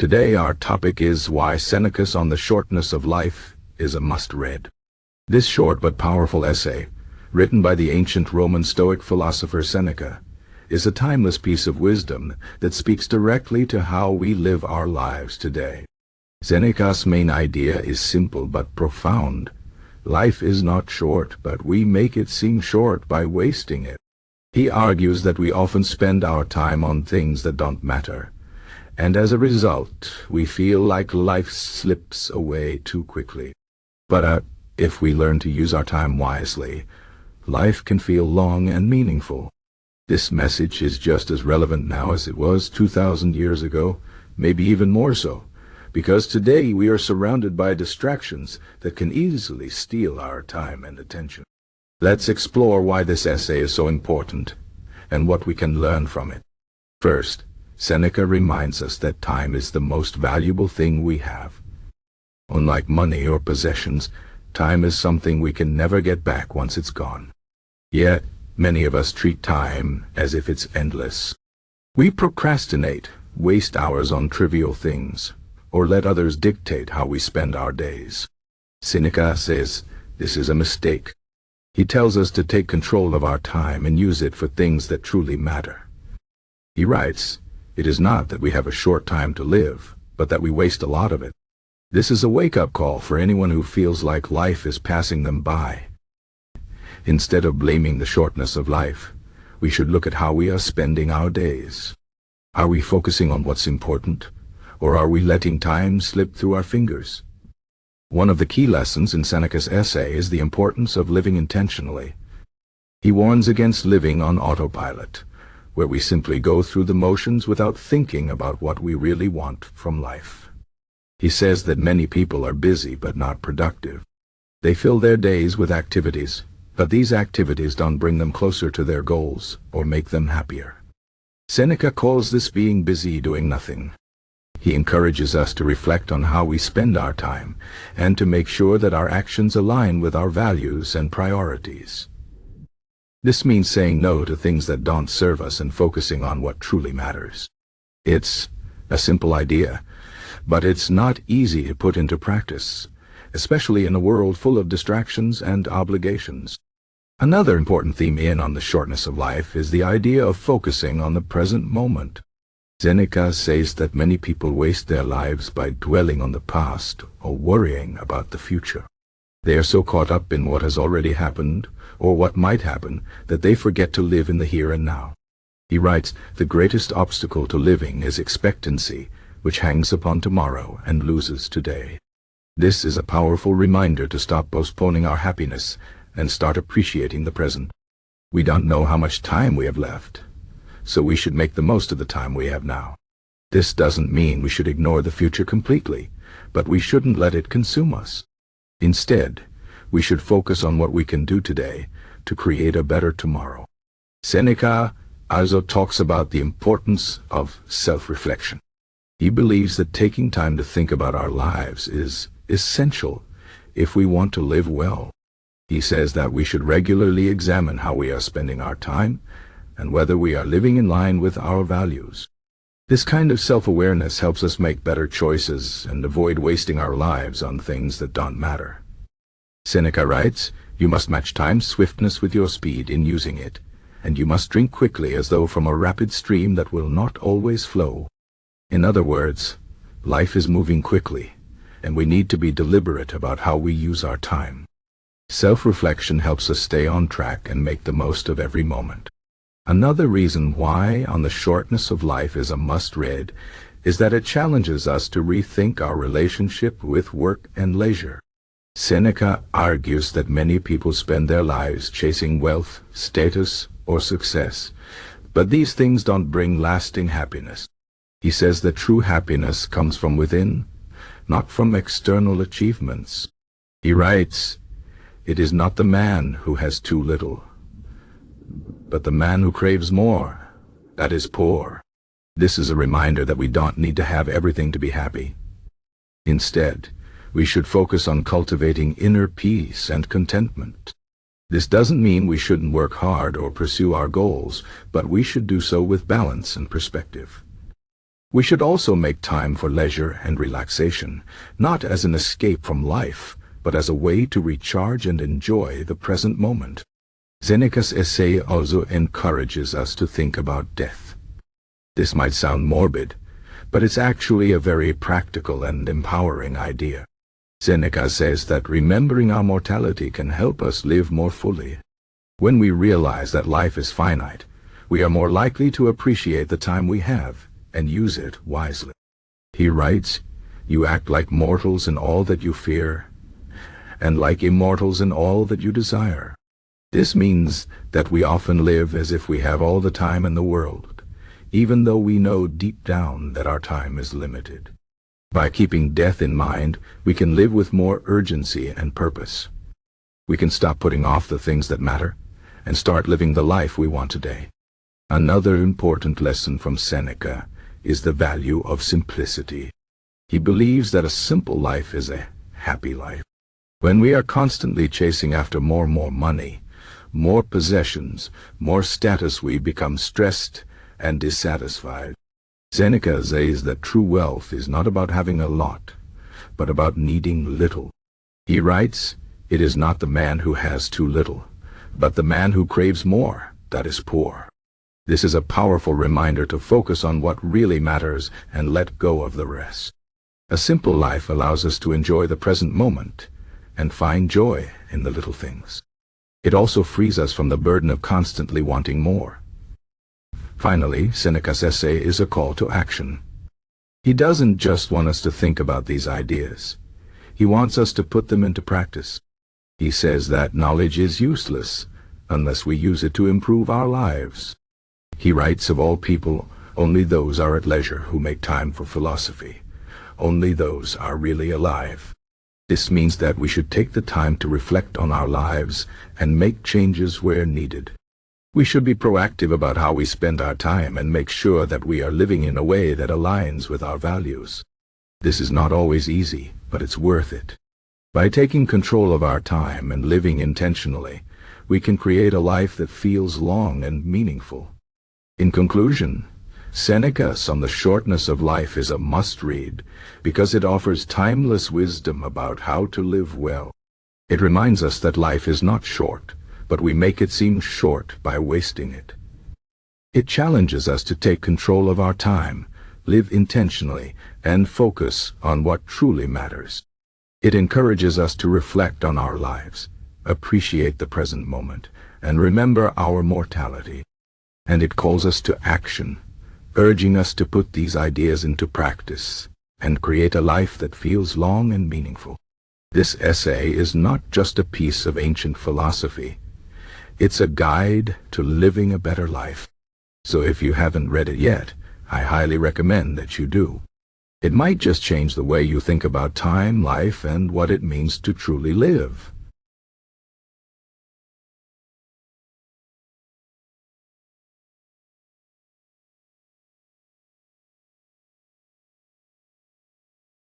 Today our topic is why Senecas on the Shortness of Life is a must-read. This short but powerful essay, written by the ancient Roman Stoic philosopher Seneca, is a timeless piece of wisdom that speaks directly to how we live our lives today. Seneca's main idea is simple but profound. Life is not short, but we make it seem short by wasting it. He argues that we often spend our time on things that don't matter, and as a result, we feel like life slips away too quickly. But if we learn to use our time wisely, life can feel long and meaningful. This message is just as relevant now as it was 2,000 years ago, maybe even more so, because today we are surrounded by distractions that can easily steal our time and attention. Let's explore why this essay is so important and what we can learn from it. First, Seneca reminds us that time is the most valuable thing we have. Unlike money or possessions, time is something we can never get back once it's gone. Yet, many of us treat time as if it's endless. We procrastinate, waste hours on trivial things, or let others dictate how we spend our days. Seneca says this is a mistake. He tells us to take control of our time and use it for things that truly matter. He writes, "It is not that we have a short time to live, but that we waste a lot of it." This is a wake-up call for anyone who feels like life is passing them by. Instead of blaming the shortness of life, we should look at how we are spending our days. Are we focusing on what's important, or are we letting time slip through our fingers? One of the key lessons in Seneca's essay is the importance of living intentionally. He warns against living on autopilot, where we simply go through the motions without thinking about what we really want from life. He says that many people are busy but not productive. They fill their days with activities, but these activities don't bring them closer to their goals or make them happier. Seneca calls this being busy doing nothing. He encourages us to reflect on how we spend our time and to make sure that our actions align with our values and priorities. This means saying no to things that don't serve us and focusing on what truly matters. It's a simple idea, but it's not easy to put into practice, especially in a world full of distractions and obligations. Another important theme on the shortness of life is the idea of focusing on the present moment. Seneca says that many people waste their lives by dwelling on the past or worrying about the future. They are so caught up in what has already happened or what might happen that they forget to live in the here and now. He writes, "The greatest obstacle to living is expectancy, which hangs upon tomorrow and loses today." This is a powerful reminder to stop postponing our happiness and start appreciating the present. We don't know how much time we have left, so we should make the most of the time we have now. This doesn't mean we should ignore the future completely, but we shouldn't let it consume us. Instead, we should focus on what we can do today to create a better tomorrow. Seneca also talks about the importance of self-reflection. He believes that taking time to think about our lives is essential if we want to live well. He says that we should regularly examine how we are spending our time and whether we are living in line with our values. This kind of self-awareness helps us make better choices and avoid wasting our lives on things that don't matter. Seneca writes, "You must match time's swiftness with your speed in using it, and you must drink quickly as though from a rapid stream that will not always flow." In other words, life is moving quickly, and we need to be deliberate about how we use our time. Self-reflection helps us stay on track and make the most of every moment. Another reason why On the Shortness of Life is a must-read is that it challenges us to rethink our relationship with work and leisure. Seneca argues that many people spend their lives chasing wealth, status, or success, but these things don't bring lasting happiness. He says that true happiness comes from within, not from external achievements. He writes, "It is not the man who has too little, but the man who craves more, that is poor." This is a reminder that we don't need to have everything to be happy. Instead, we should focus on cultivating inner peace and contentment. This doesn't mean we shouldn't work hard or pursue our goals, but we should do so with balance and perspective. We should also make time for leisure and relaxation, not as an escape from life, but as a way to recharge and enjoy the present moment. Seneca's essay also encourages us to think about death. This might sound morbid, but it's actually a very practical and empowering idea. Seneca says that remembering our mortality can help us live more fully. When we realize that life is finite, we are more likely to appreciate the time we have and use it wisely. He writes, "You act like mortals in all that you fear, and like immortals in all that you desire." This means that we often live as if we have all the time in the world, even though we know deep down that our time is limited. By keeping death in mind, we can live with more urgency and purpose. We can stop putting off the things that matter and start living the life we want today. Another important lesson from Seneca is the value of simplicity. He believes that a simple life is a happy life. When we are constantly chasing after more money, more possessions, more status, we become stressed and dissatisfied. Seneca says that true wealth is not about having a lot, but about needing little. He writes, "It is not the man who has too little, but the man who craves more that is poor." This is a powerful reminder to focus on what really matters and let go of the rest. A simple life allows us to enjoy the present moment and find joy in the little things. It also frees us from the burden of constantly wanting more. Finally, Seneca's essay is a call to action. He doesn't just want us to think about these ideas. He wants us to put them into practice. He says that knowledge is useless unless we use it to improve our lives. He writes, "Of all people, only those are at leisure who make time for philosophy. Only those are really alive." This means that we should take the time to reflect on our lives and make changes where needed. We should be proactive about how we spend our time and make sure that we are living in a way that aligns with our values. This is not always easy, but it's worth it. By taking control of our time and living intentionally, we can create a life that feels long and meaningful. In conclusion, Seneca's On the Shortness of Life is a must-read because it offers timeless wisdom about how to live well. It reminds us that life is not short, but we make it seem short by wasting it. It challenges us to take control of our time, live intentionally, and focus on what truly matters. It encourages us to reflect on our lives, appreciate the present moment, and remember our mortality. And it calls us to action, urging us to put these ideas into practice and create a life that feels long and meaningful. This essay is not just a piece of ancient philosophy. It's a guide to living a better life. So if you haven't read it yet, I highly recommend that you do. It might just change the way you think about time, life, and what it means to truly live.